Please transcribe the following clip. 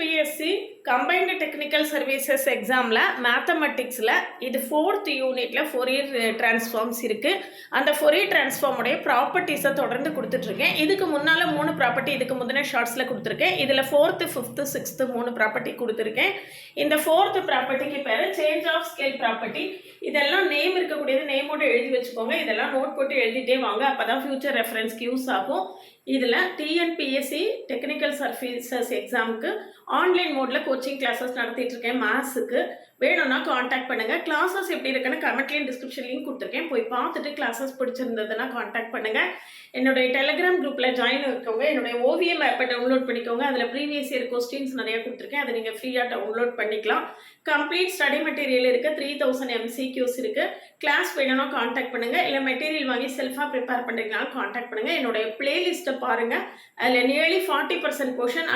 TNPSC combined technical services எக்ஸாமில் மேத்தமெட்டிக்ஸில் இது 4th யூனிட்டில் ஃபோரியர் டிரான்ஸ்ஃபார்ம்ஸ் இருக்குது. அந்த ஃபோரியர் டிரான்ஸ்ஃபார்முடைய ப்ராப்பர்ட்டிஸை தொடர்ந்து கொடுத்துட்ருக்கேன். இதுக்கு முன்னால் 3 ப்ராப்பர்ட்டி இதுக்கு முந்தின ஷார்ட்ஸில் கொடுத்துருக்கேன். இதில் 4th, 5th, 6th 3 ப்ராப்பர்ட்டி கொடுத்துருக்கேன். இந்த 4th ப்ராப்பர்ட்டிக்கு பேர் சேஞ்ச் ஆஃப் ஸ்கேல் ப்ராப்பர்ட்டி. இதெல்லாம் நேம் இருக்கக்கூடியது நேமோட எழுதி வச்சுக்கோங்க. இதெல்லாம் நோட் போட்டு எழுதிட்டே வாங்க, அப்போ தான் ஃபியூச்சர் ரெஃபரன்ஸ்க்கு யூஸ் ஆகும். இதில் டிஎன்பிஎஸ்சி டெக்னிக்கல் சர்வீசஸ் எக்ஸாமுக்கு ஆன்லைன் மோடில் கோச்சிங் கிளாஸஸ் நடத்திட்டு இருக்கேன். மேத்ஸுக்கு வேணும்னா காண்டாக்ட் பண்ணுங்கள். கிளாஸஸ் எப்படி இருக்குன்னு கமெண்ட்லேயும் டிஸ்கிரிப்ஷன்லையும் கொடுத்துருக்கேன். போய் பார்த்துட்டு கிளாஸஸ் பிடிச்சிருந்ததுன்னா காண்டாக்ட் பண்ணுங்கள். என்னுடைய டெலிகிராம் குரூப்பில் ஜாயின் இருக்கவங்க என்னுடைய ஓவியம் ஆப்பை டவுன்லோட் பண்ணிக்கோங்க. அதில் ப்ரீவியஸ் இயர் கொஸ்டின்ஸ் நிறையா கொடுத்துருக்கேன். அதை நீங்கள் ஃப்ரீயாக டவுன்லோட் பண்ணிக்கலாம். கம்ப்ளீட் ஸ்டடி மெட்டீரியல் இருக்குது. 3000 MCQs இருக்குது. கிளாஸ் வேணும்னா காண்டாக்ட் பண்ணுங்கள். இல்லை மெட்டீரியல் வாங்கி செல்ஃபாக ப்ரிப்பேர் பண்ணுறீங்கனாலும் காண்டாக்ட் பண்ணுங்கள். என்னுடைய பிளேலிஸ்ட்டை பாருங்கள். அதில் நியர்லி 40% போர்ஷன்